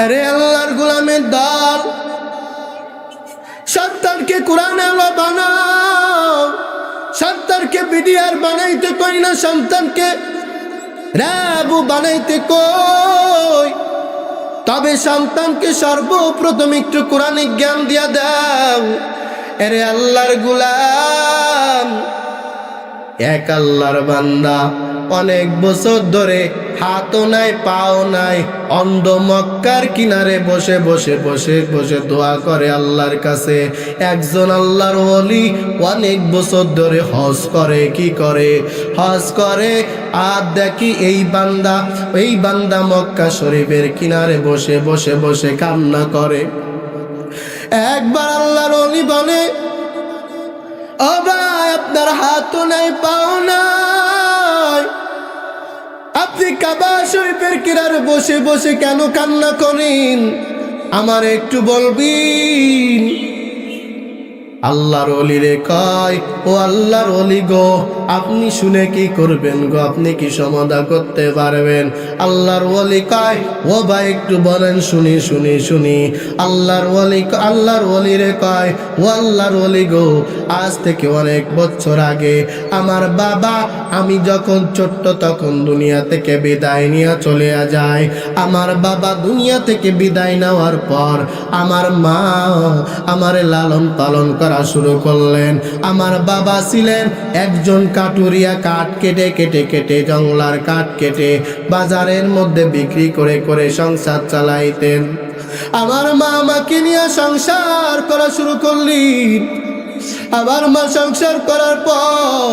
আরে আল্লাহর গোলামের দল, সন্তানকে কোরআন আলো বানাও, সন্তানকে বিডিআর বানাইতে কই না, সন্তানকে র্যাবু বানাইতে কই, তবে সন্তানকে সর্বপ্রথম একটু কোরআনিক জ্ঞান দিয়া দাও। আরে আল্লাহর গোলাম, এক আল্লাহর বান্দা অনেক বছর ধরে হাতও নাই পাও নাই, অন্ধ মক্কার কিনারে বসে বসে বসে বসে দোয়া করে আল্লাহর কাছে। একজন আল্লাহর ওলি অনেক বছর ধরে হজ করে, কি করে? হজ করে। আর দেখি এই বান্দা মক্কা শরীফের কিনারে বসে বসে বসে কান্না করে। একবার আল্লাহর ওলি বলে, ও ভাই, আপনার হাতও নাই পাও নাই, আপনি কাবা শরীফের কিনারে বসে বসে কেন কান্না করেন? আমার একটু বলবেন? আল্লাহর ওলি রে কয়, ও আল্লাহর ওলি গো, আপনি শুনে কি করবেন গো? আপনি কি সমাধান করতে পারবেন? আল্লাহর ওলি কয়, ও ভাই একটু বলেন, শুনি শুনি শুনি। আল্লাহর ওলি রে কয়, ও আল্লাহর ওলি গো, আজ থেকে অনেক বছর আগে আমার বাবা, আমি যখন ছোট্ট তখন দুনিয়া থেকে বিদায় নিয়ে চলে যায়। আমার বাবা দুনিয়া থেকে বিদায় নেওয়ার পর আমার মা আমারে লালন পালন করা শুরু করলেন। আমার বাবা ছিলেন একজন কাটুরিয়া, কাঠ কেটে কেটে কেটে, জঙ্গলার কাঠ কেটে বাজারের মধ্যে বিক্রি করে করে সংসার চালাইতেন। আমার মা আমাকে নিয়ে সংসার করা শুরু করলেন। আমার মা সংসার করার পর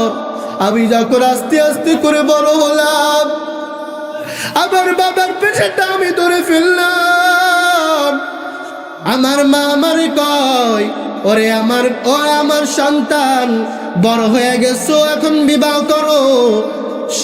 আমি যখন আস্তে আস্তে করে বড় হলাম, আমার বাবার পেছনটা আমি ধরে ফেললাম। আমার মা আমারে কয়, ওরে আমার সন্তান বড় হয়ে গেছো, এখন বিবাহ করো।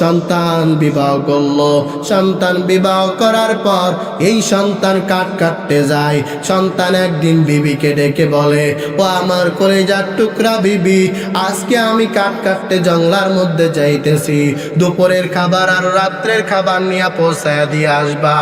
সন্তান বিবাহ করলো। সন্তান বিবাহ করার পর এই সন্তান কাঠ কাটতে যায়। সন্তান একদিন বিবিকে ডেকে বলে, ও আমার কলেজার টুকরা বিবি, আজকে আমি কাঠ কাটতে জঙ্গলার মধ্যে যাইতেছি, দুপুরের খাবার আর রাত্রের খাবার নিয়ে পৌঁছায় দিয়ে আসবা।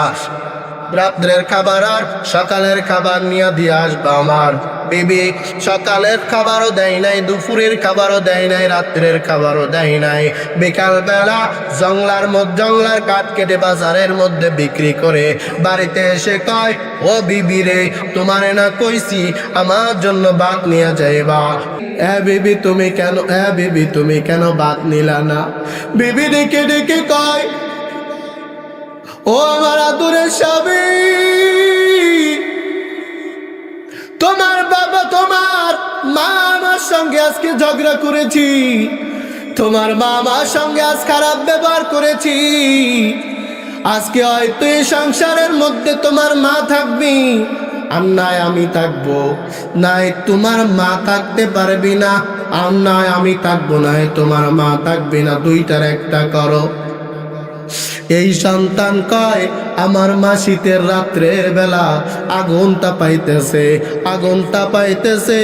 রাত্রের খাবার আর সকালের খাবার নিয়ে দিয়ে আসবা। আমার বিবি সকালের খাবারও দেয় নাই, দুপুরের খাবারও দেয় নাই, রাত্রের খাবারও দেয় নাই। বিকালবেলা জঙ্গলার কাঠ কেটে বাজারের মধ্যে বিক্রি করে বাড়িতে এসে কয়, ও বিবি রে, তোমারে না কইছি আমার জন্য ভাত নিয়ে যাইবা? বিবি তুমি কেন ভাত নিলা না? বিবি ডেকে ডেকে কয়, ও আমার আদরের স্বামী, তোমার বাবা তোমার মা আমার সঙ্গে আজকে ঝগড়া করেছি, তোমার মা আমার সঙ্গে আজ খারাপ ব্যবহার করেছি। আজকে হয়তো এই সংসারের মধ্যে তোমার মা থাকবি আর নাই আমি থাকবো, নাই তোমার মা থাকতে পারবি না, আর নাই আমি থাকবো, নাই তোমার মা থাকবি না, দুইটার একটা করো। এই সন্তান কয়, আমার মা শীতের রাত্রের বেলা আগুন তাপাইতেছে,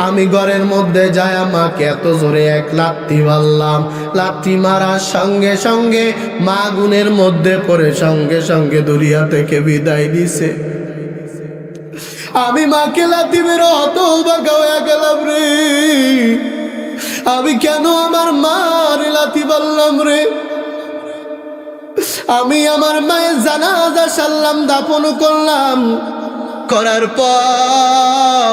আমি ঘরের মধ্যে যাই, মাকে এত জোরে এক লাথি মারলাম। লাথি মারার সঙ্গে সঙ্গে মা আগুনের মধ্যে পড়ে সঙ্গে সঙ্গে দুনিয়া থেকে বিদায় দিছে। আমি মাকে লাথি মেরে হতবাক হয়ে গেলাম রে, আমি কেন আমার মার লাথি মারলাম রে? আমি আমার মায়ের জানাজা সারলাম, দাফন করলাম। করার পর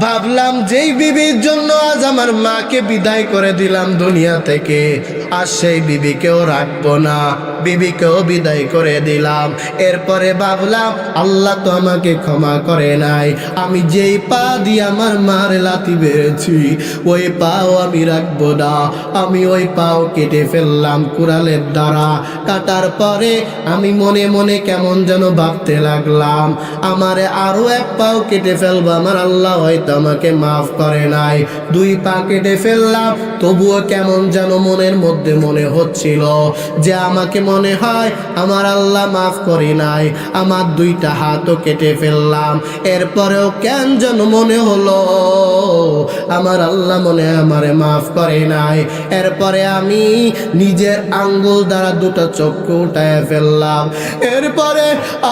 ভাবলাম, যেই বিবির জন্য আজ আমার মাকে বিদায় করে দিলাম দুনিয়া থেকে, আর সেই বিবিকেও রাখবো না, বিবিকেও বিদায় করে দিলাম। এরপরে ভাবলাম, আল্লাহ তো আমাকে ক্ষমা করে নাই, আমি যেই পা দিয়ে আমার মার লাথি বেড়েছি ওই পাও আমি রাখবো না। আমি ওই পাও কেটে ফেললাম কুড়ালের দ্বারা। কাটার পরে আমি মনে মনে কেমন যেন ভাবতে লাগলাম, আমারে আরো এক পাও কেটে ফেলবো, আমার আল্লাহ হয়তো আমাকে মাফ করে নাই। দুই পা কেটে ফেললাম, তবুও কেমন যেন মনের মধ্যে মনে হচ্ছিল যে আমাকে মনে হয় আমার আল্লাহ মাফ করি নাই, আমার দুইটা হাতও কেটে ফেললাম, এরপরেও কেন যেন মনে হলো আমার আল্লাহ মনে হয় আমারে মাফ করে নাই। এরপরে আমি নিজের আঙ্গুল দ্বারা দুটো চক্ষু উঠায় ফেললাম। এরপরে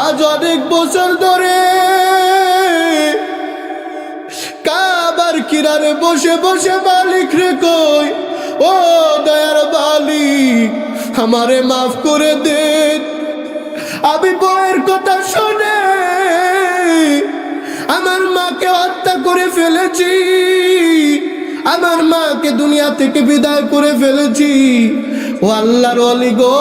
আজ অনেক বছর ধরে কাবার কিনারে বসে বসে মালিক রে কই, ও দয়ার মালিক আমারে মাফ করে দেন। আমি বউয়ের কথা শুনে আমার মাকে হত্যা করে ফেলেছি, আমার মাকে দুনিয়া থেকে বিদায় করে ফেলেছি। ও আল্লাহর ওলি গো,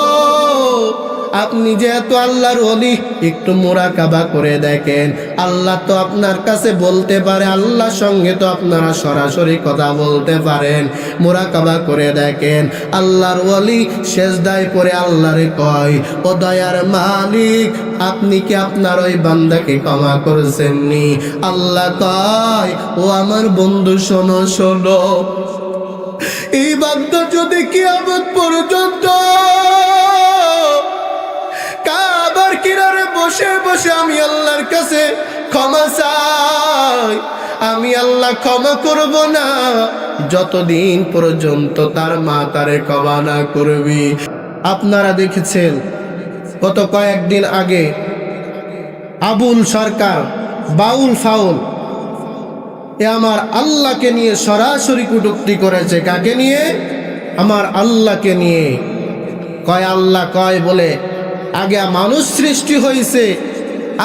আপনি যেহেতু আল্লাহর ওলি, একটু মুরাকাবা করে দেখেন। আল্লাহ তো আপনার কাছে বলতে পারে, আল্লাহর সঙ্গে তো আপনারা সরাসরি কথা বলতে পারেন। মুরাকাবা করে দেখেন। আল্লাহর ওলি সেজদায় পড়ে আল্লাহরে কয়, ও দয়ার মালিক আপনি কি আপনার ওই বান্দাকে ক্ষমা করেছেননি? আল্লাহ কয়, ও আমার বন্ধু শোনো শোনো, এই বান্দা যদি কিয়ামত পর্যন্ত কাবার কিনারে বসে বসে আমি আল্লাহর কাছে ক্ষমা চাই, আমি আল্লাহ ক্ষমা করব না যতদিন পর্যন্ত তার মা তারে ক্ষমা না করবি। আপনারা দেখেছেন গত কয়েকদিন আগে আবুল সরকার বাউল ফাউল এ আমার আল্লাহকে নিয়ে সরাসরি কটূক্তি করেছে। কাকে নিয়ে? আমার আল্লাহকে নিয়ে। কয় আল্লাহ কয় বলে আগে মানুষ সৃষ্টি হয়েছে,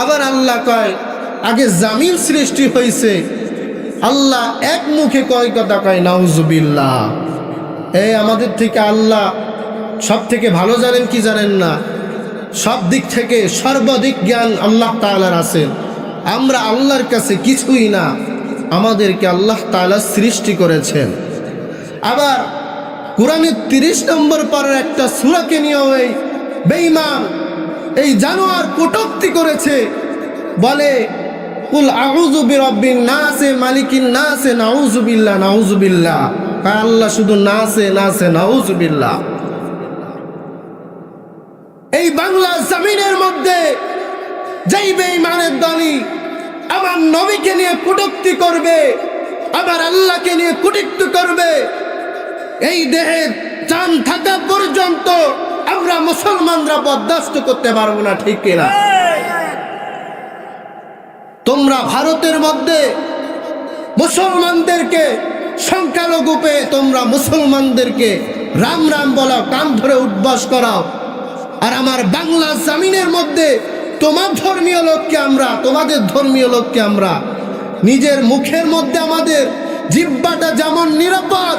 আবার আল্লাহ কয় আগে জামিন সৃষ্টি হয়েছে। আল্লাহ এক মুখে কয় কথা কয় নাউজুবিল্লাহ। এই আমাদের থেকে আল্লাহ সব থেকে ভালো জানেন কি জানেন না? সব দিক থেকে সর্বাধিক জ্ঞান আল্লাহ তাআলার আছে। আমরা আল্লাহর কাছে কিছুই না, আমাদেরকে আল্লাহ তাআলা সৃষ্টি করেছেন। আবার কোরআনের 30 নম্বর পারার একটা সূরাকে নিয়ে ওই বেঈমান এই জানোয়ার কটূক্তি করেছে, বলে কুল আউযু বিরাব্বিন নাস মালিকিন নাস নাউযুবিল্লাহ নাউযুবিল্লাহ। আল্লাহ শুধু নাসে নাসে নাউযুবিল্লাহ। এই বাংলা জমিনের মধ্যে যেই বেঈমানের দলই আমার নবীকে নিয়ে কটূক্তি করবে, আমার আল্লাহকে নিয়ে কটূক্তি করবে, এই দেহে জান থাকা পর্যন্ত আমরা মুসলমানরা বরদাস্ত করতে পারবো না। ঠিক কিনা? তোমরা ভারতের মধ্যে মুসলমানদেরকে সংখ্যালঘু পেয়ে তোমরা মুসলমানদেরকে রাম রাম বলাও, কান ধরে উদ্বাস করাও, আর আমার বাংলা জমিনের মধ্যে তোমার ধর্মীয় লোককে আমরা, তোমাদের ধর্মীয় লোককে আমরা নিজের মুখের মধ্যে আমাদের জিহ্বাটা যেমন নিরাপদ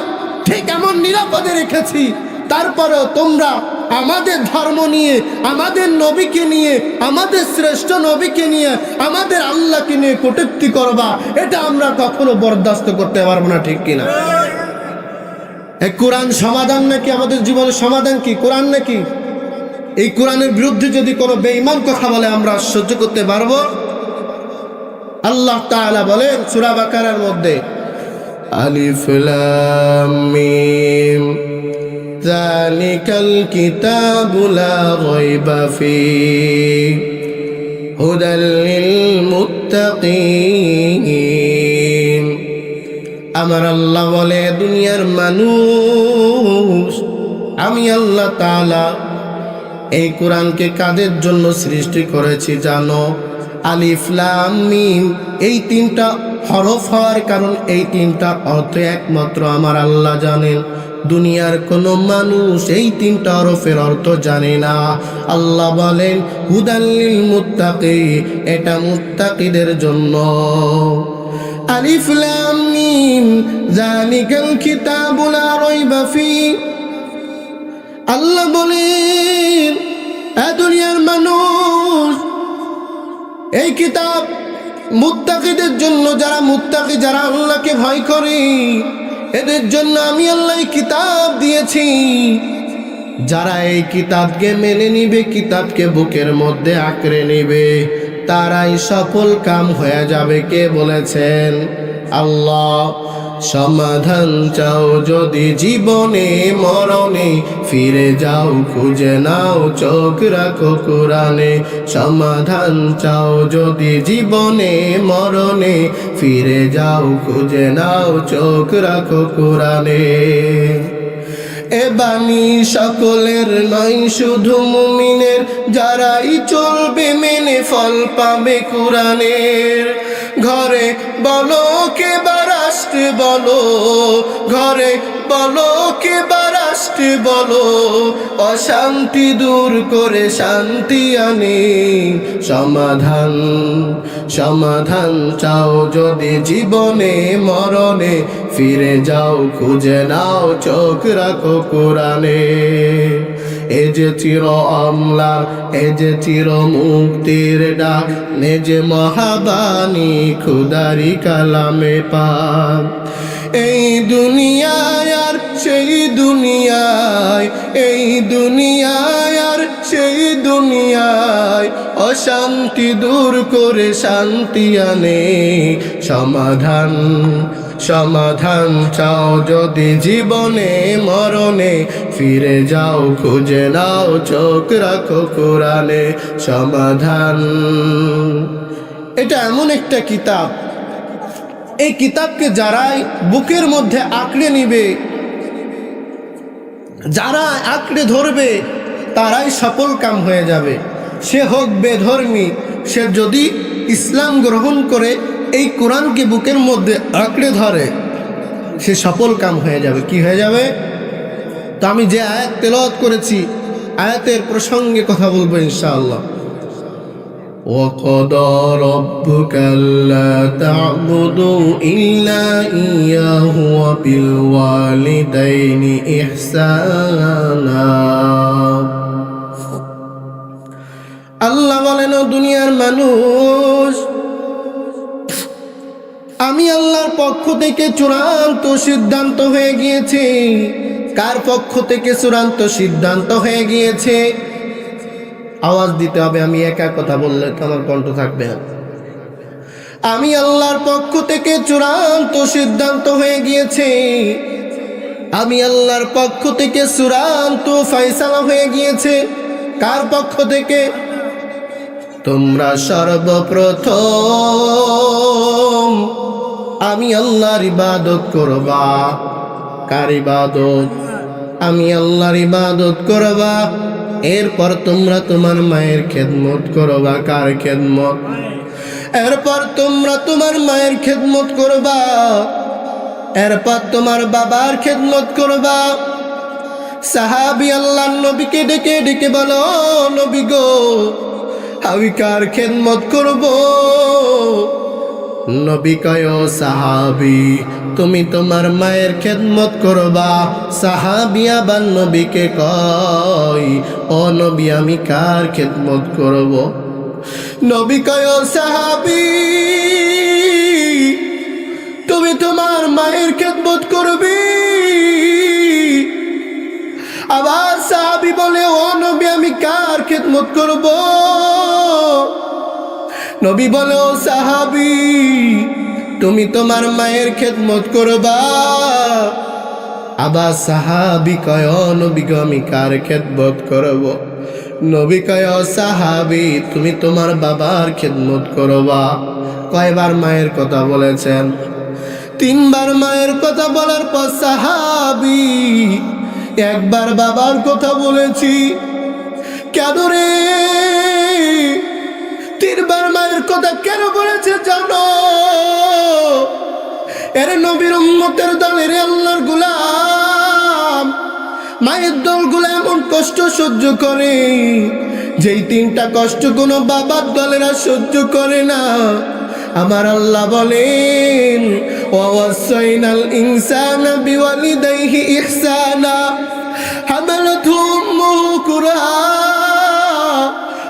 ঠিক এমন নিরাপদে রেখেছি, তারপরেও তোমরা আমাদের ধর্ম নিয়ে, আমাদের নবীকে নিয়ে, আমাদের শ্রেষ্ঠ নবীকে নিয়ে, আমাদের আল্লাহকে নিয়ে কটূক্তি করবা, এটা আমরা কখনো বরদাস্ত করতে পারবো না। ঠিক কিনা? এই কোরআন সমাধান নাকি? আমাদের জীবনের সমাধান কি কোরআন নাকি? এই কোরআনের বিরুদ্ধে যদি কোনো বেঈমান কথা বলে আমরা সহ্য করতে পারবো? আল্লাহ তাআলা বলেন সূরা বাকারার মধ্যে, আলিফ লাম মিম যালিকাল কিতাবু লা রাইবা ফীহি হুদাল লিল মুত্তাকিন। আমার আল্লাহ বলে, দুনিয়ার মানুষ আমি আল্লাহ তাআলা এই কোরআনকে কাদের জন্য সৃষ্টি করেছি জানো? আলিফ লাম মিম, এই তিনটা হরফ হওয়ার কারণ এই তিনটা অর্থ একমাত্র আমার আল্লাহ জানেন। দুনিয়ার কোনো মানুষ এই তিনটা হরফের অর্থ জানে না। আল্লাহ বলেন হুদাল লিল মুত্তাকিন, এটা মুত্তাকিদের জন্য। আলিফ লাম মিম যালিকাল কিতাবু লা রাইবা ফীহি। আল্লাহ বলেন দুনিয়ার মানুষ, এই কিতাব মুত্তাকিদের জন্য, যারা মুত্তাকি, যারা আল্লাহকে ভয় করে, এদের জন্য আমি আল্লাহ কিতাব দিয়েছি। যারা এই কিতাবকে মেনে নিবে, কিতাবকে বুকের মধ্যে আঁকড়ে নিবে, তারাই সফল কাম হয়ে যাবে। কে বলেছেন? আল্লাহ। সমাধান চাও যদি জীবনে মরণে, ফিরে যাও খুঁজে নাও চোখ রাখো কোরআনে। সমাধান চাও যদি জীবনে মরণে, ফিরে যাও খুঁজে নাও চোখ রাখো কোরআনে। এ বাণী সকলের নয় শুধু মুমিনের, যারাই চলবে মেনে ফল পাবে কোরআনের। ঘরে বলো কে বা রাষ্ট্রে বলো, ঘরে বলো কে বা রাষ্ট্রে বলো, অশান্তি দূর করে শান্তি আনে। সমাধান সমাধান চাও যদি জীবনে মরণে, ফিরে যাও খুঁজে নাও চোখ রাখো কোরআনে। এ যে চির অম্লা, এ যে চির মুক্তির ডাক, নে যে মহাবাণী খুদারি কালামে পাক। এই দুনিয়ায় আর সেই দুনিয়ায়, এই দুনিয়ায় আর সেই দুনিয়ায়, অশান্তি দূর করে শান্তি আনে। সমাধান সমাধান চাও যদি জীবনে মরণে, ফিরে যাও খুঁজে নাও চোখ রাখো কোরআনে। সমাধান এটা এমন একটা কিতাব, এই কিতাবকে যারাই বুকের মধ্যে আঁকড়ে নিবে, যারা আঁকড়ে ধরবে, তারাই সফল কাম হয়ে যাবে। সে হোক বেধর্মী, সে যদি ইসলাম গ্রহণ করে এই কোরআনকে বুকের মধ্যে আঁকড়ে ধরে, সে সফল কাম হয়ে যাবে। কি হয়ে যাবে? তো আমি যে আয়াত তেলাওয়াত করেছি, আয়াতের প্রসঙ্গে কথা বলবো ইনশাআল্লাহ। وَقَضَى رَبُّكَ أَلَّا تَعْبُدُوا إِلَّا إِيَّاهُ وَبِالْوَالِدَيْنِ إِحْسَانًا। আল্লাহ বলেন, ও দুনিয়ার মানুষ, আমি আল্লাহর পক্ষ থেকে চূড়ান্ত সিদ্ধান্ত হয়ে গিয়েছে। কার পক্ষ থেকে চূড়ান্ত সিদ্ধান্ত হয়ে গিয়েছে? আওয়াজ দিতে হবে, আমি একা কথা বললে তো আমার কণ্ঠ থাকবে না। আমি আল্লাহর পক্ষ থেকে চূড়ান্ত সিদ্ধান্ত হয়ে গিয়েছে, আমি আল্লাহর পক্ষ থেকে চূড়ান্ত ফয়সালা হয়ে গিয়েছে। কার পক্ষ থেকে? তোমরা সর্বপ্রথম আমি আল্লাহর ইবাদত করবা। কার ইবাদত? আমি আল্লাহর ইবাদত করবা। এরপর তোমরা তোমার মায়ের খেদমত করবা। কার খেদমত? এরপর তোমরা তোমার মায়ের খেদমত করবা। এরপর তোমার বাবার খেদমত করবা। সাহাবী আল্লাহর নবীকে ডেকে ডেকে বলো, নবী গো, আমি কার খেদমত করব? নবী কয়, ও সাহাবী, তুমি তোমার মায়ের খেদমত করবা। সাহাবী আবার নবীকে কয়, ও নবী, আমি কার খেদমত করব? নবী কয়, ও সাহাবী, তুমি তোমার মায়ের খেদমত করবে। আবার সাহাবী বলে, ও নবী, আমি কার খেদমত করব? নবী বলে, ও সাহাবী, তুমি তোমার মায়ের খেদমত করবা। আবার সাহাবী কয়, ও নবী গো, আমি কার খেদমত করব? নবী কয়, ও সাহাবী, তুমি তোমার বাবার খেদমত করবা। কয়বার মায়ের কথা বলেছেন? 3 বার মায়ের কথা বলার পর সাহাবী একবার বাবার কথা বলেছি। কেন রে 3 বার মায়ের কথা কেন বলেছে জানো? এর নবীর উম্মতের দলের আল্লাহর গোলাম, মায়ের দলগুলো এমন কষ্ট সহ্য করে যেই 3টা কষ্ট কোনো বাবার দলেরা সহ্য করে না। আমার আল্লাহ বলেন, ওয়াসাইনাল ইনসানা বিওয়ালিদাইহি ইহসানা হামালাতহু উম্মুহু কুরহা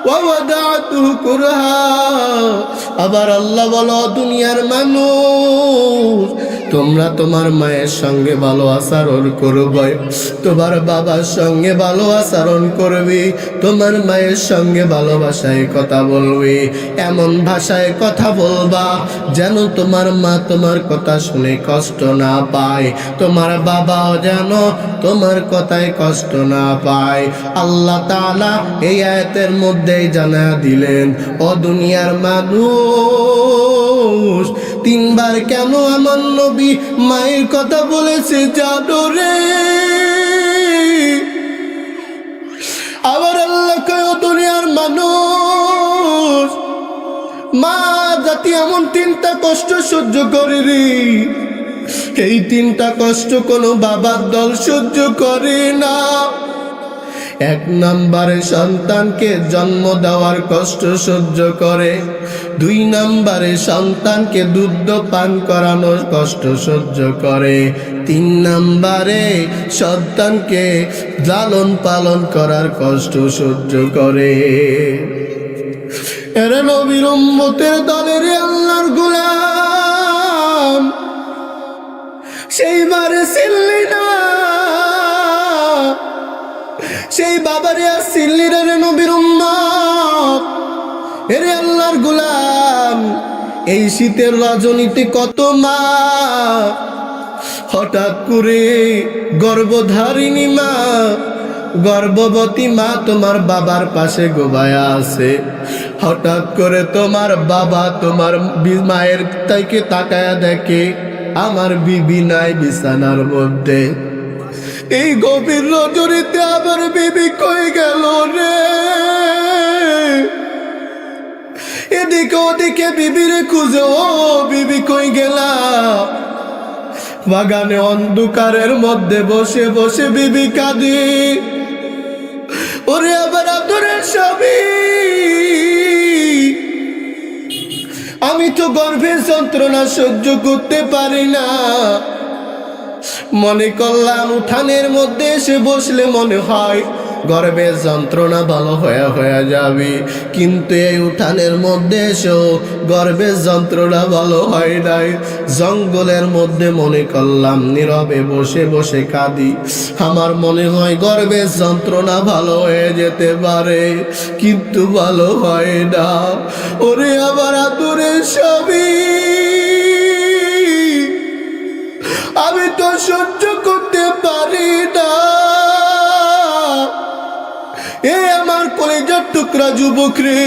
ওয়া ওয়াদাতুহু কুরহা। আবার আল্লাহ বলো, দুনিয়ার মানুষ, তোমরা তোমার মায়ের সঙ্গে ভালো আচরণ করবে, তোমার বাবার সঙ্গে ভালো আচরণ করবে, তোমার মায়ের সঙ্গে ভালোবাসায় কথা বলবে, এমন ভাষায় কথা বলবা যেন তোমার মা তোমার কথা শুনে কষ্ট না পায়, তোমার বাবাও যেন তোমার কথায় কষ্ট না পায়। আল্লাহ তাআলা এই আয়াতের মধ্যেই জানা দিলেন, ও দুনিয়ার মানুষ, তিনবার কেন আমার নবী মায়ের কথা বলেছে জানো রে? আবার আল্লাহ কয়, ও দুনিয়ার মানুষ, মা জাতি এমন তিনটা কষ্ট সহ্য করে রে, এই তিনটা কষ্ট কোনো বাবার দল সহ্য করে না। এক নম্বরে সন্তানকে জন্ম দেওয়ার কষ্ট সহ্য করে, দুই নম্বরে সন্তানকে দুধ পান করানোর কষ্ট সহ্য করে, তিন নম্বরে সন্তানকে লালন পালন করার কষ্ট সহ্য করে। এরা নবীর উম্মতের দলের আল্লাহর গোলাম, সেইবারে ছিললি না, সেই বাবারে আর ছিললি রে নবীর উম্মত, এরে আল্লাহর গোলাম। এই শীতের রজনীতে কত মা হঠাৎ করে গর্ভধারিণী মা, গর্ভবতী মা তোমার বাবার পাশে গোবায়া আছে, হঠাৎ করে তোমার বাবা তোমার মায়ের থেকে তাকায়া দেখে আমার বিবি নাই বিছানার মধ্যে। এই গভীর রজনীতে আবার বিবি কই গেল রে? এদিকে ওদিকে বিবিরে খুঁজে, ও বিবি কই গেলা? বাগানে অন্ধকারের মধ্যে বসে বসে বিবি কাঁদে, ওরে আবার আদরের স্বামী, আমি তো গর্ভের যন্ত্রণা সহ্য করতে পারি না, মনে করলাম উঠানের মধ্যে এসে বসলে মনে হয় গর্ভের যন্ত্রণা ভালো হয়ে যাবে, কিন্তু এই উঠানের মধ্যে এসেও গর্ভের যন্ত্রণা ভালো হয় নাই। জঙ্গলের মধ্যে মনে করলাম নীরবে বসে বসে কাঁদি, আমার মনে হয় গর্ভের যন্ত্রণা ভালো হয়ে যেতে পারে, কিন্তু ভালো হয় না। ওরে আবার আদরের স্বামী, আমি তো সহ্য করতে পারি না। এ আমার কলেজার টুকরা যুবক রে,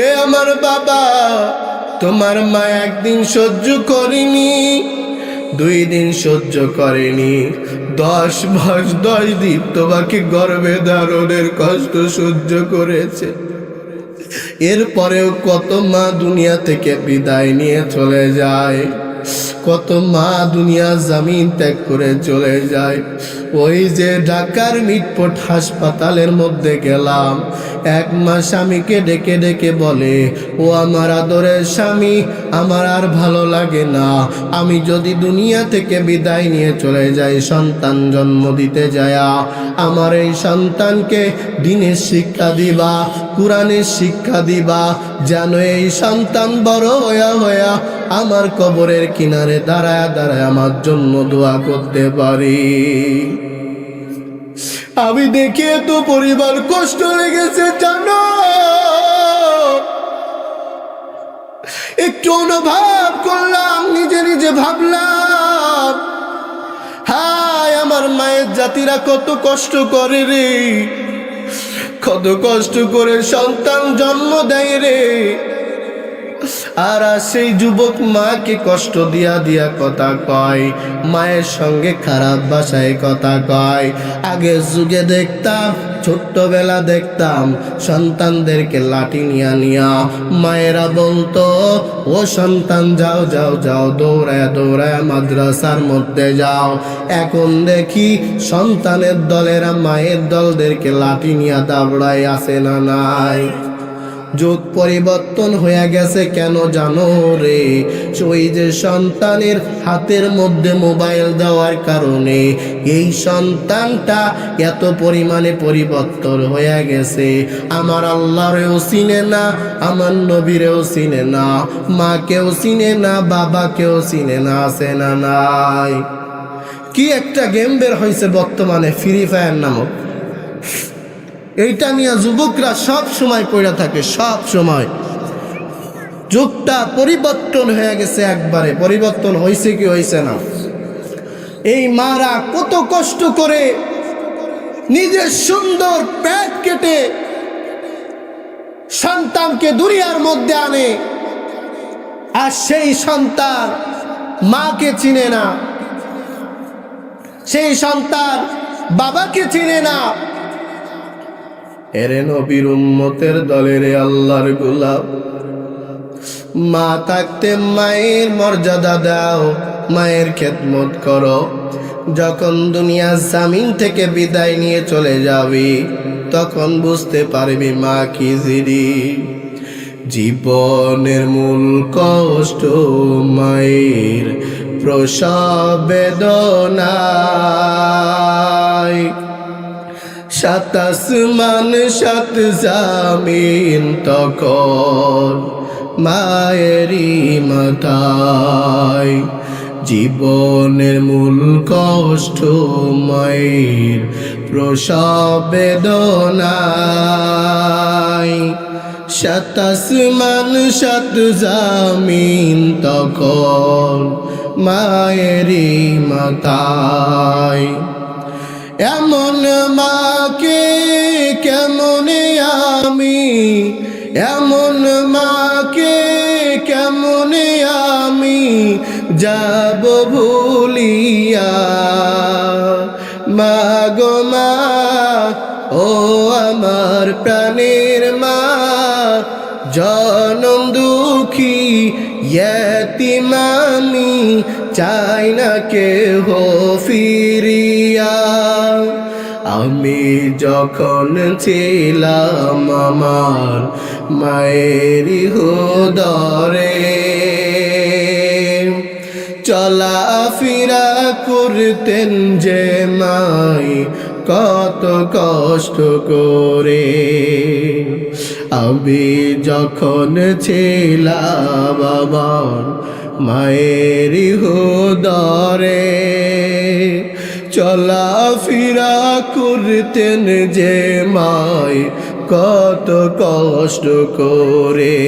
এ আমার বাবা, তোমার মা একদিন সহ্য করেনি, 2 দিন সহ্য করেনি, 10 মাস 10 দিন তোমাকে গর্ভে ধারণের কষ্ট সহ্য করেছে। এরপরেও কত মা দুনিয়া থেকে বিদায় নিয়ে চলে যায়, কত মা দুনিয়া জমিন ত্যাগ করে চলে যায়। ওই যে ঢাকার মিটফোর্ড হাসপাতালের মধ্যে গেলাম, এক মা স্বামীকে ডেকে ডেকে বলে, ও আমার আদরের স্বামী, আমার আর ভালো লাগে না, আমি যদি দুনিয়া থেকে বিদায় নিয়ে চলে যাই, সন্তান জন্ম দিতে যায়া আমার এই সন্তানকে দ্বীনের শিক্ষা দিবা, কুরআনের শিক্ষা দিবা, যেন এই সন্তান বড় হইয়া আমার কবরের কিনারে দাঁড়ায় দাঁড়ায় আমার জন্য দোয়া করতে পারি। আমি দেখে তো পরিবার কষ্ট লেগেছে জানো, একটু অনুভব করলাম, নিজে নিজে ভাবলাম, হায় আমার মায়ের জাতিরা কত কষ্ট করে রে, কত কষ্ট করে সন্তান জন্ম দেয় রে। আর সেই যুবক মাকে কষ্ট দিয়া দিয়া কথা কয়, মায়ের সঙ্গে খারাপ ভাষায় কথা কয়। আগের যুগে দেখতাম, ছোট্টবেলা দেখতাম সন্তানদেরকে লাঠি নিয়া মায়েরা বলতো, ও সন্তান যাও যাও যাও, দৌড়ায় দৌড়ায় মাদ্রাসার মধ্যে যাও। এখন দেখি সন্তানের দলেরা মায়ের দলদেরকে লাঠি নিয়ে দাবড়ায়, আসে না নাই? যুগ পরিবর্তন হয়ে গেছে কেন জানো রে? ওই যে সন্তানের হাতের মধ্যে মোবাইল দেওয়ার কারণে এই সন্তানটা এত পরিমাণে পরিবর্তন হয়ে গেছে। আমার আল্লাহরেও চিনে না, আমার নবীরেও চিনে না, মাকেও চিনে না, বাবাকেও চিনে না। আছে না নাই? কি একটা গেম বের হয়েছে বর্তমানে, ফ্রি ফায়ার নামক। এইটা নিয়ে যুবকরা সব সময় পড়ে থাকে, সব সময়। যুগটা পরিবর্তন হয়ে গেছে, একবারে পরিবর্তন হয়েছে কি হয়েছে না? এই মারা কত কষ্ট করে নিজের সুন্দর পেট কেটে সন্তানকে দুনিয়ার মধ্যে আনে, আর সেই সন্তান মাকে চিনে না, সেই সন্তান বাবাকে চিনে না। এরে নবীর উম্মতের দলের আল্লাহর গোলাম, মা থাকতে মায়ের মর্যাদা দাও, মায়ের খেদমত করো। যখন দুনিয়ার জামিন থেকে বিদায় নিয়ে চলে যাবি, তখন বুঝতে পারবি মা কি জিনিস। জীবনের মূল কষ্ট মায়ের প্রসব বেদনায়। সাত আসমান সাত জামিন তখন মায়েরই মাথায়। জীবনের মূল কষ্ট মায়ের প্রসব বেদনায়। সাত আসমান সাত জামিন তখন মায়েরই মাথায়। এমন মাকে কেমনে আমি, এমন মাকে কেমনে আমি যাব ভুলিয়া। মা গো মা, ও আমার প্রাণের মা, জনম দুঃখী ইয়তীম আমি, চাই না কেহ ফিরিয়া। আমি যখন ছিলাম আমার মায়েরই উদরে, চলা ফিরা করতেন যে মাই কত কষ্ট করে। আমি যখন ছিলাম আমার মায়েরই উদরে, চলা ফিরা করতেন যে মাই কত কষ্ট করে।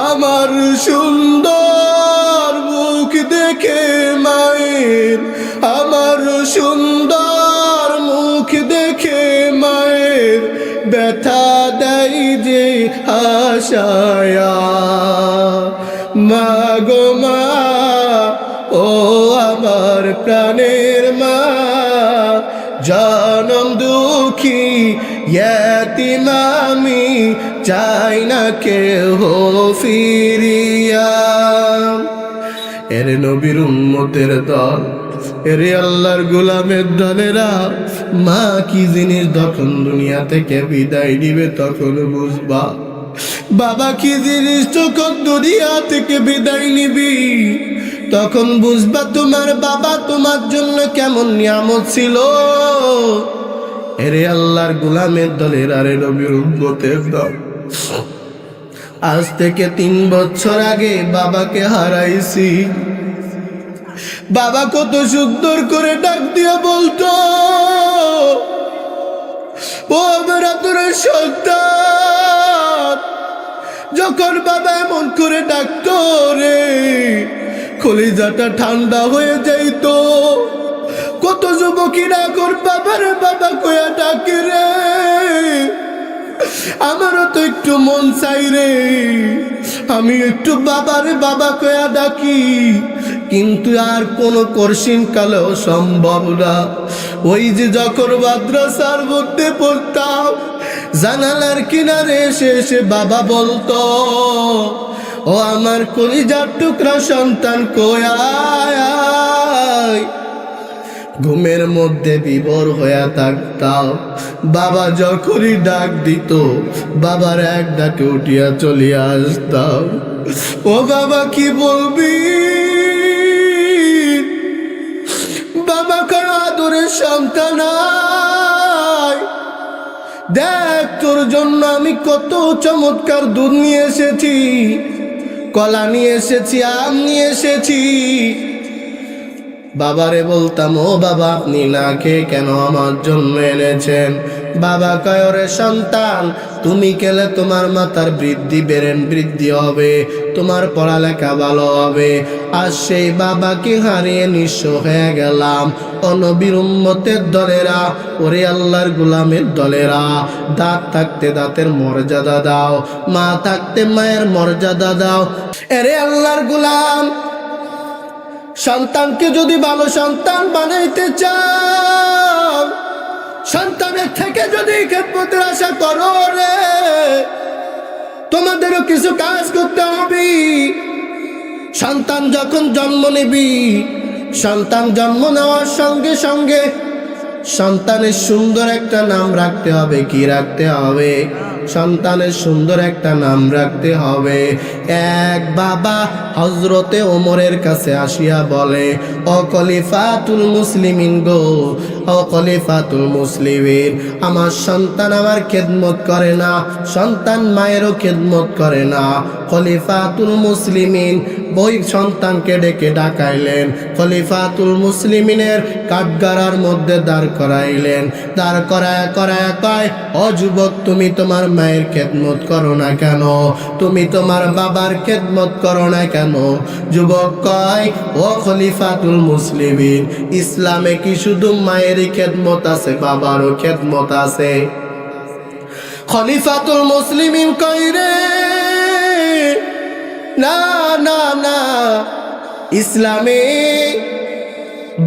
আমার সুন্দর মুখ দেখে মায়ের, আমার সুন্দর মুখ দেখে মায়ের ব্যথা দেয় যে আশায়া। মা গো মা, ও আমার প্রাণের মা, জনম দুঃখী ইয়তীম আমি, চাই না কেহ ফিরিয়া। এর নবীর উম্মতের দল, এরে আল্লাহর গোলামের দলেরা, মা কি জিনিস যখন দুনিয়া থেকে বিদায় দিবে তখন বুঝবা। বাবা কি জিনিস যখন দুনিয়া থেকে বিদায় নিবি তখন বুঝবা তোমার বাবা তোমার জন্য কেমন নিয়ামত ছিল। এরে আল্লাহর গোলামের দলের, আরে নবীর উম্মতের দল, আজ থেকে 3 বছর আগে বাবাকে হারাইছি। বাবা কত সুন্দর করে ডাক দিয়ে বলতো, ও আমার আদরের সন্তান। যখন বাবা এমন করে ডাকতো রে, কলিজাটা ঠান্ডা হয়ে যাইতো। কত যুবকেরা এখন বাবারে বাবা কয়া ডাকে রে, আমারও তো একটু মন চাই রে, আমি একটু বাবারে বাবা কয়া ডাকি, কিন্তু আর কোনো কঠিন কালেও সম্ভব না। ওই যে যখন মাদ্রাসার মধ্যে পড়তাম, জানালার কিনারে এসে এসে বাবা বলতো, ও আমার কলিজার টুকরা সন্তান কই আয়। ঘুমের মধ্যে বিভোর হয়ে থাকতাম। বাবা যখনই ডাক দিত, বাবার এক ডাকে উঠিয়া চলিয়া আসতাম। ও বাবা কি বলবি, বাবা কার আদরের সন্তান, দেখ তোর জন্য আমি কত চমৎকার দুধ নিয়ে এসেছি, কলা নিয়ে এসেছি, আম নিয়ে এসেছি। বাবারে বলতাম, ও বাবা আপনি না খেয়ে কেন আমার জন্য এনেছেন? বাবা কয়, ওরে সন্তান, তুমি খেলে তোমার মাথার বৃদ্ধি হবে, তোমার পড়ালেখা ভালো হবে। আর সেই বাবাকে হারিয়ে নিঃস্ব হয়ে গেলাম। ও নবীর উম্মতের দলেরা, ওরে আল্লাহর গোলামের দলেরা, দাঁত থাকতে দাঁতের মর্যাদা দাও, মা থাকতে মায়ের মর্যাদা দাও। এরে আল্লাহর গোলাম, সন্তানকে যদি ভালো সন্তান বানাইতে চাও, সন্তানের থেকে যদি খেদমতের আশা করো রে, তোমাদেরও কিছু কাজ করতে হবে। সন্তান যখন জন্ম নিবি, সন্তান জন্ম নেওয়ার সঙ্গে সঙ্গে সন্তানের সুন্দর একটা নাম রাখতে হবে। কি রাখতে হবে? সন্তানের সুন্দর একটা নাম রাখতে হবে। এক বাবা হযরতে ওমরের কাছে আসিয়া বলে, ও খলিফাতুল মুসলিমিন গো, ও খলিফাতুল মুসলিমিন, আমার সন্তান আমার খেদমত করে না, সন্তান মায়েরও খেদমত করে না। খলিফাতুল মুসলিমিন ওই সন্তানকে ডেকে ডাকাইলেন, খলিফাতুল মুসলিমিনের কাঠগড়ার মধ্যে দাঁড় করাইলেন। দাঁড় করায় কয়, ও যুবক, তুমি তোমার মায়ের খেদমত করো না কেন? তুমি তোমার বাবার খেদমত করো না কেন? যুবক কয়, ও খলিফাতুল মুসলিমিন, ইসলামে কি শুধু মায়েরই খেদমত আছে, বাবারও খেদমত আছে? খলিফাতুল মুসলিমিন কয়, রে না না না, ইসলামে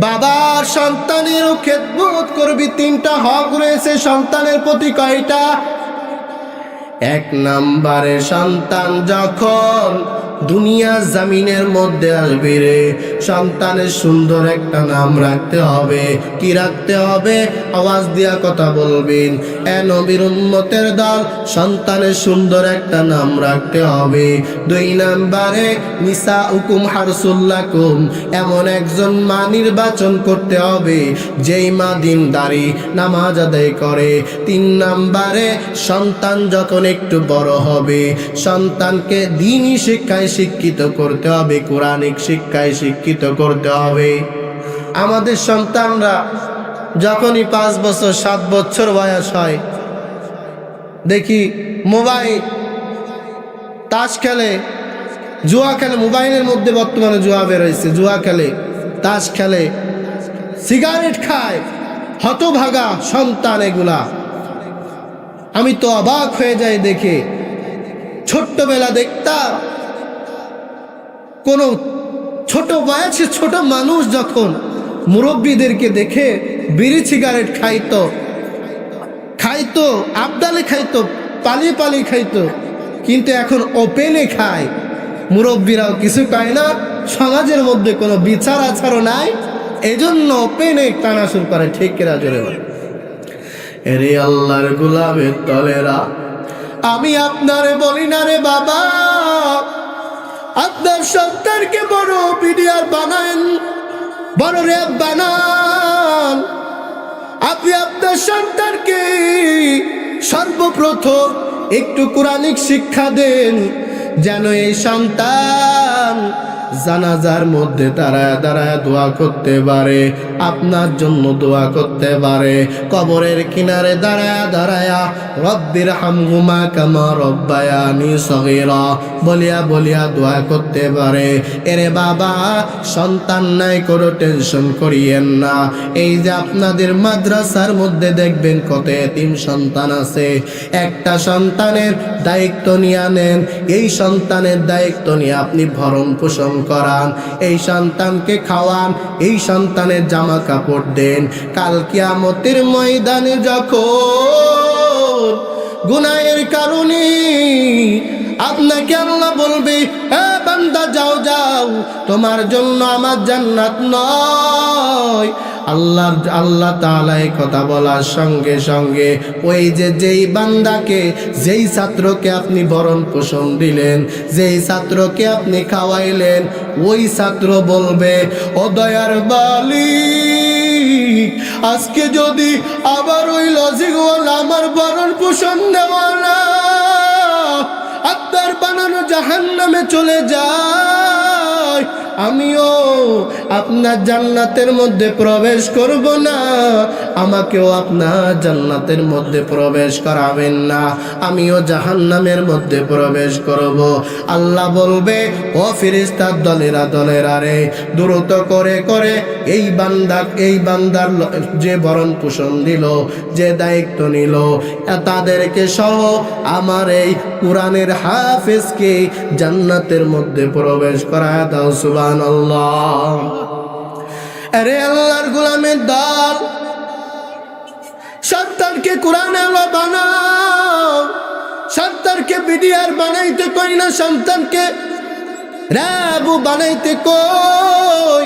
বাবার সন্তানেরও খেদমত করবি। তিনটা হক রয়েছে সন্তানের প্রতি। কয়টা? এক নম্বরে, সন্তান যখন দুনিয়া জামিনের মধ্যে আসবে রে, সন্তানের সুন্দর একটা নাম রাখতে হবে। কি রাখতে হবে? আওয়াজ দিয়া কথা বলবেন। এ নবীর উম্মতের দল, সন্তানের সুন্দর একটা নাম রাখতে হবে। দুই নম্বরে, নিসাউকুম হারসুল লাকুম, এমন একজন মা নির্বাচন করতে হবে যেই মা দিনদারি, নামাজ আদায় করে। তিন নম্বরে, সন্তান যখন একটু বড় হবে, সন্তানকে দ্বীনি শিক্ষায় শিক্ষিত করতে হবে, কোরআনিক শিক্ষায় শিক্ষিত করতে হবে। আমাদের সন্তানরা যখনই 5 বছর 7 বছর বয়স হয়, দেখি মোবাইল, তাস খেলে, জুয়া খেলে। মোবাইলের মধ্যে বর্তমানে জুয়া বের হয়েছে, জুয়া খেলে, তাস খেলে, সিগারেট খায়। হতভাগা সন্তান এগুলা। আমি তো অবাক হয়ে যাই দেখে। ছোট্টবেলা দেখতাম কোন ছোট বয়সে ছোট মানুষ যখন মুরব্বীদেরকে দেখে বিড়ি সিগারেট খাইতো, আবদালে খাইতো, পালিয়ে পালিয়ে খাইতো, কিন্তু এখন ওপেনে খায়। মুরব্বীরাও কিছু পায় না, সমাজের মধ্যে কোনো বিচার আচারও নাই, এজন্য ওপেনে টানা শুরু করে। ঠিক কিনা জোরে বলে? এরে আল্লাহর গোলামের দলেরা, আমি আপনারে বলি না রে বাবা, আপনার সন্তানকে বড় পিডিআর বানান, বড় র্যাব বানান। আপনি আপনার সন্তানকে সর্বপ্রথম একটু কোরআনিক শিক্ষা দেন, যেন এই সন্তান জানাজার মধ্যে দাঁড়ায় দাঁড়ায় দোয়া করতে পারে, আপনার জন্য দোয়া করতে পারে। কবরের কিনারে দাঁড়ায় দাঁড়ায় রব্বির হামহুমা কামা রব্বায়ানি সগীরা বলিয়া বলিয়া দোয়া করতে পারে। এরে বাবা, সন্তান নাই, কোনো টেনশন করিয়েন না। এই যে আপনাদের মাদ্রাসার মধ্যে দেখবেন কত এতিম সন্তান আছে, একটা সন্তানের দায়িত্ব নিয়ে নেন। এই সন্তানের দায়িত্ব নিয়ে আপনি ভরণ পোষণ করান, এই সন্তানকে খাওয়ান, এই সন্তানের জামা কাপড় দেন। কাল কিয়ামতের ময়দানে যখন গুনাহের কারণে আপনাকে আল্লাহ বলবে, এ বান্দা বান্দা যাও যাও, তোমার জন্য আমার জান্নাত নয়। আল্লাহ তাআলা এই কথা বলার সঙ্গে সঙ্গে ওই যেই বান্দাকে, যেই ছাত্রকে আপনি ভরণ পোষণ দিলেন, যেই ছাত্রকে আপনি খাওয়াইলেন, ওই ছাত্র বলবে, ও দয়ার মালিক, আজকে যদি আবার ওই লজিকওয়ালা আমার ভরণ পোষণ দেওয়ালা আপনার বানানো জাহান্নামে চলে যায়, আমিও আপনার জান্নাতের মধ্যে প্রবেশ করব না, আমাকেও আপনার জান্নাতের মধ্যে প্রবেশ করাবেন না, আমিও জাহান্নামের মধ্যে প্রবেশ করব। আল্লাহ বলবে, ও ফেরেশতার দলেরা রে, দ্রুত করে করে এই বান্দার যে ভরণ পোষণ দিল, যে দায়িত্ব নিল, তাদেরকে সহ আমার এই কোরআনের হাফেজকে জান্নাতের মধ্যে প্রবেশ করায় দাও। সুবহানাল্লাহ। আরে আল্লাহর গোলামের দল, সন্তানকে কোরআন আলো বানাও, সন্তানকে বিডিআর বানাইতে কই না, সন্তানকে রাবু বানাইতে কই,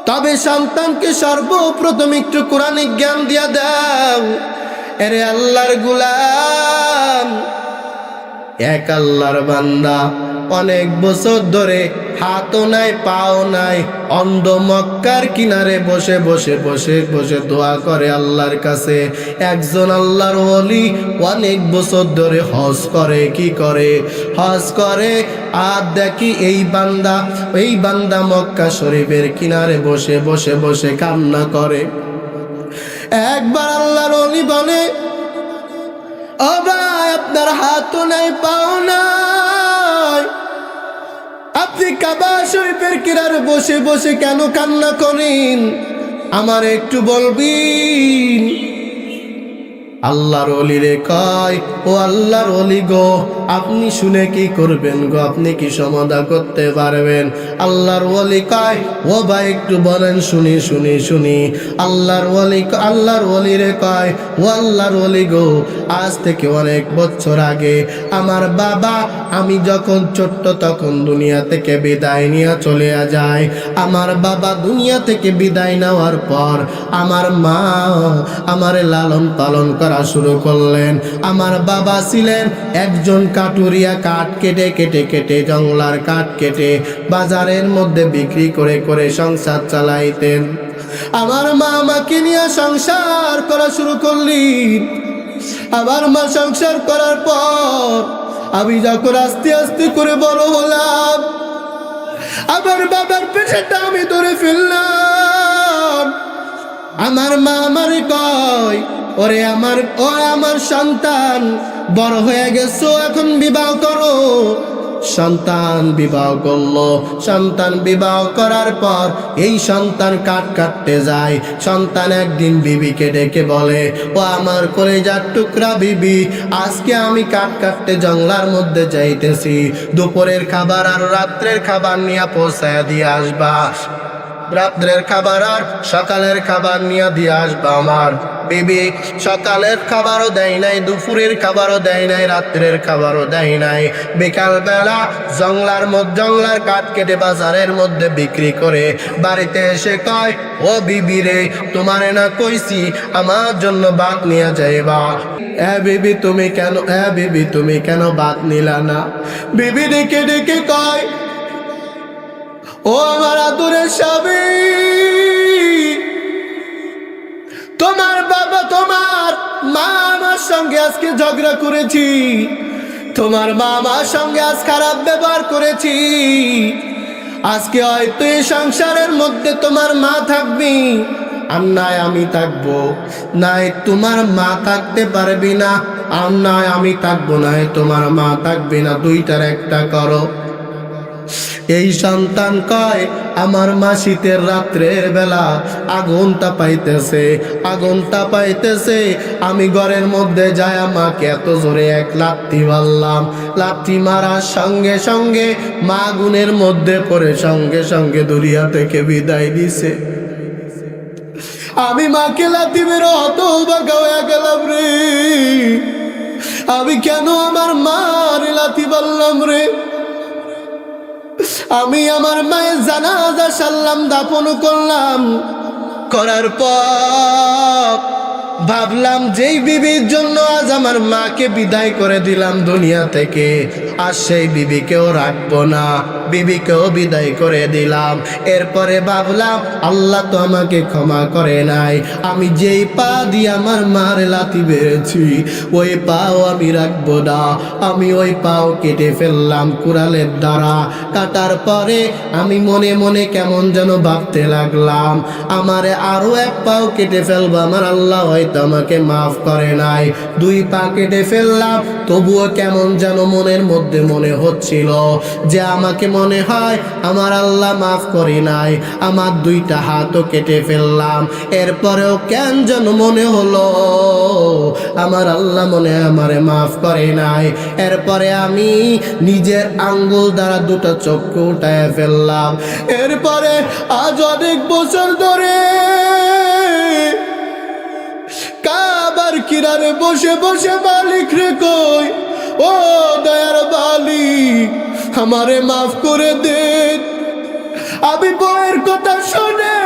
তবে সন্তানকে সর্বপ্রথম একটু কোরআনিক জ্ঞান দিয়া দাও। আরে আল্লাহর গোলাম, এক আল্লাহর বান্দা অনেক বছর ধরে হাতও নাই পাও নাই, অন্ধ মক্কার কিনারে বসে বসে বসে বসে দোয়া করে আল্লাহর কাছে। একজন আল্লাহর ওলি অনেক বছর ধরে হজ করে, কি করে, হজ করে, আর দেখি এই বান্দা মক্কা শরীফের কিনারে বসে বসে বসে কান্না করে। একবার আল্লাহর ওলি বলে, ও ভাই, আপনার হাতও নাই পাও নাই, আপনি কাবা শরীফের কিনারে বসে বসে কেন কান্না করেন, আমার একটু বলবেন? আল্লাহর ওলি রে কয়, ও আল্লাহর ওলি গো, আপনি শুনে কি করবেন গো, আপনি কি সমাধান করতে পারবেন? আল্লাহর ওলি কয়, ও ভাই একটু বলেন শুনি শুনি শুনি। আল্লাহর ওলি রে কয়, ও আল্লাহর ওলি গো, আজ থেকে অনেক বছর আগে আমার বাবা, আমি যখন ছোট্ট তখন দুনিয়া থেকে বিদায় নিয়ে চলে যায়। আমার বাবা দুনিয়া থেকে বিদায় নেওয়ার পর আমার মা আমারে লালন পালন করা শুরু করলেন। আমার বাবা ছিলেন একজন কাটুরিয়া, কাঠ কেটে কেটে কেটে, জঙ্গলার কাঠ কেটে বাজারের মধ্যে বিক্রি করে করে সংসার চালাইতেন। আমার মা আমাকে নিয়ে সংসার করা শুরু করলেন। আমার মা সংসার করার পর আমি যখন আস্তে আস্তে করে বড় হলাম, আমার বাবার পেছনটা আমি ধরে ফেললাম। আমার মা আমারে কয়, ওরে আমার সন্তান বড় হয়ে গেছো, এখন বিবাহ করো। সন্তান বিবাহ করলো। সন্তান বিবাহ করার পর এই সন্তান কাঠ কাটতে যায়। সন্তান একদিন বিবিকে ডেকে বলে, ও আমার কলেজার টুকরা বিবি, আজকে আমি কাঠ কাটতে জঙ্গলার মধ্যে যাইতেছি, দুপুরের খাবার আর রাত্রের খাবার নিয়ে পৌঁছায় দিয়ে আসবা। রাত্রের খাবার আর সকালের খাবার নিয়ে দিয়ে আসবা। আমার বিবি সকালের খাবারও দেয় নাই, দুপুরের খাবারও দেয় নাই, রাত্রের খাবারও দেয় নাই। বিকালবেলা জঙ্গলার কাঠ কেটে বাজারের মধ্যে বিক্রি করে বাড়িতে এসে কয়, ও বিবি রে, তোমারে না কইছি আমার জন্য ভাত নিয়ে যাইবা? বিবি তুমি কেন ভাত নিলা না? বিবি ডেকে ডেকে কয়, ও আমার আদরের স্বামী, তোমার বাবা তোমার মা আমার সঙ্গে আজকে ঝগড়া করেছি, তোমার মা আমার সঙ্গে আজ খারাপ ব্যবহার করেছি। আজকে হয়তো এই সংসারের মধ্যে তোমার মা থাকবি আর নাই আমি থাকবো, নাই তোমার মা থাকতে পারবি না, আর নাই আমি থাকবো, নাই তোমার মা থাকবি না, দুইটার একটা করো। এই সন্তান কয়, আমার মা শীতের রাত্রের বেলা আগুন তাপাইতেছে, আমি ঘরের মধ্যে যাই, মাকে এত জোরে এক লাথি মারলাম। লাথি মারার সঙ্গে সঙ্গে মা আগুনের মধ্যে পড়ে সঙ্গে সঙ্গে দুনিয়া থেকে বিদায় দিছে। আমি মাকে লাথি মেরে হতবাক হয়ে গেলাম রে, আমি কেন আমার মার লাথি মারলাম রে? আমি আমার মায়ের জানাজা সারলাম, দাফন করলাম। করার পর ভাবলাম যেই বিবির জন্য আজ আমার মাকে বিদায় করে দিলাম দুনিয়া থেকে, আর সেই বিবিকেও রাখবো না, বিবিকেও বিদায় করে দিলাম। এরপরে ভাবলাম আল্লাহ তো আমাকে ক্ষমা করে নাই, আমি যেই পা দিয়ে আমার মার লাথি বেড়েছি ওই পাও আমি রাখবো না। আমি ওই পাও কেটে ফেললাম কুড়ালের দ্বারা। কাটার পরে আমি মনে মনে কেমন যেন ভাবতে লাগলাম, আমারে আরো এক পাও কেটে ফেলবো, আমার আল্লাহ হয়তো আমাকে মাফ করে নাই। দুই পা কেটে ফেললাম, তবুও কেমন যেন মনের মধ্যে মনে হচ্ছিল যে আমাকে মনে হয় আমার আল্লাহ মাফ করে নাই। আমার দুইটা হাতও কেটে ফেললাম, এরপরেও কেন যেন মনে হলো আমার আল্লাহ মনে হয় আমারে মাফ করে নাই। এরপরে আমি নিজের আঙ্গুল দ্বারা দুটো চক্ষু উঠায় ফেললাম। এরপরে আজ অনেক বছর ধরে কাবার কিনারে বসে বসে মালিক রে কই, ও দয়ার মালিক আমারে মাফ করে দেন। আমি বউয়ের কথা শুনে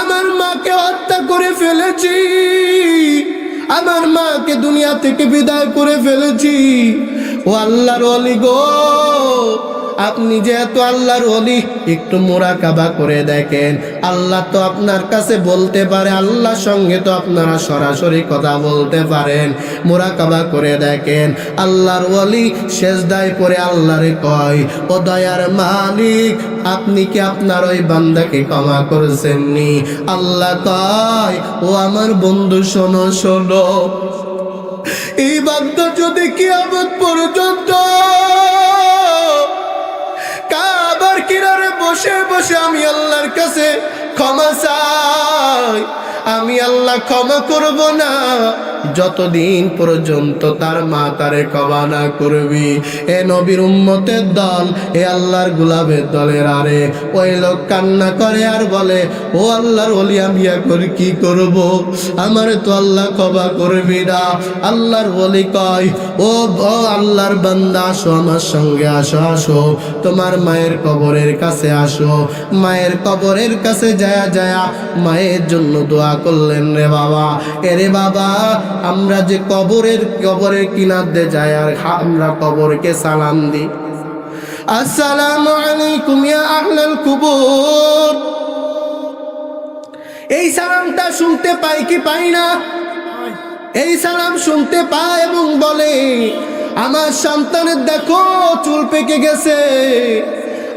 আমার মাকে হত্যা করে ফেলেছি, আমার মাকে দুনিয়া থেকে বিদায় করে ফেলেছি। ও আল্লাহর ওলি গো, আপনি যেহেতু আল্লাহর ওলি, একটু মুরাকাবা করে দেখেন। আল্লাহ তো আপনার কাছে বলতে পারে, আল্লাহর সঙ্গে তো আপনারা সরাসরি কথা বলতে পারেন। মুরাকাবা করে দেখেন। আল্লাহর ওলি সেজদায় পড়ে আল্লাহরে কয়, ও দয়ার মালিক আপনি কি আপনার ওই বান্দাকে ক্ষমা করেছেননি? আল্লাহ কয়, ও আমার বন্ধু শোনো শোনো, এই বান্দা যদি কিয়ামত পর্যন্ত কাবার কিনারে বসে বসে আমি আল্লাহর কাছে ক্ষমা চাই, আমি আল্লাহ ক্ষমা করব না যতদিন পর্যন্ত তার মা তারে ক্ষমা না করবি। এ নবীর উম্মতের দল, এ আল্লাহর গোলামের দলের আরে ওই লোক কান্না করে আর বলে, ও আল্লাহর ওলি আমি এখন কি করব, আমারে তো আল্লাহ ক্ষমা করবি না। আল্লাহর ওলি কয়, ও আল্লাহর বান্দা আসো আমার সঙ্গে, আসো আসো তোমার মায়ের কবরের কাছে আসো। মায়ের কবরের কাছে যায়া যায়া মায়ের জন্য দোয়া করলেন। রে বাবা, এরে বাবা, আমরা যে কবরের কিনার দিয়ে যাই আর আমরা কবরকে সালাম দিই, আসসালামু আলাইকুম ইয়া আহলাল কুবুর। এই সালামটা শুনতে পাই কি পাই না? এই সালাম শুনতে পায় এবং বলে, আমার সন্তানের দেখো চুল পেকে গেছে,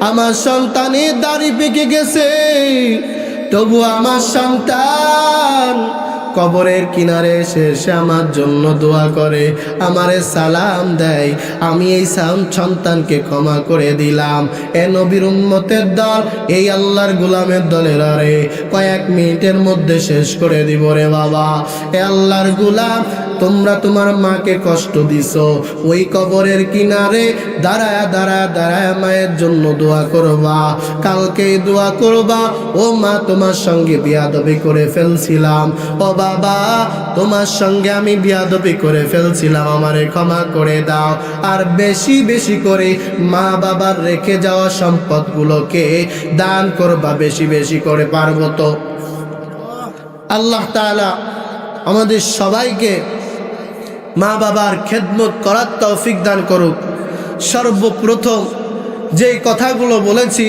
আমার সন্তানের দাড়ি পেকে গেছে, তবু আমার সন্তান কবরের কিনারে এসে আমার জন্য দোয়া করে, আমারে সালাম দেয়। আমি এই সন্তানকে ক্ষমা করে দিলাম। এ নবীর উম্মতের দল, এই আল্লাহর গোলামের দলের আরে কয়েক মিনিটের মধ্যে শেষ করে দিব রে বাবা। এ আল্লাহর গোলাম, তোমরা তোমার মাকে কষ্ট দিছো, ওই কবরের কিনারে দাঁড়ায় দাঁড়ায় দাঁড়ায় মায়ের জন্য দোয়া করবা, কালকে দোয়া করবা, ও মা তোমার সঙ্গে বিয়াদবি করে ফেলছিলাম, ও বাবা তোমার সঙ্গে আমি বিয়াদবি করে ফেলছিলাম, আমারে ক্ষমা করে দাও। আর বেশি বেশি করে মা বাবার রেখে যাওয়া সম্পদগুলোকে দান করবা, বেশি বেশি করে, পারবো তো? আল্লাহ তাআলা আমাদের সবাইকে মা বাবার খেদমত করার তৌফিক দান করুক। সর্বপ্রথম যেই কথাগুলো বলেছি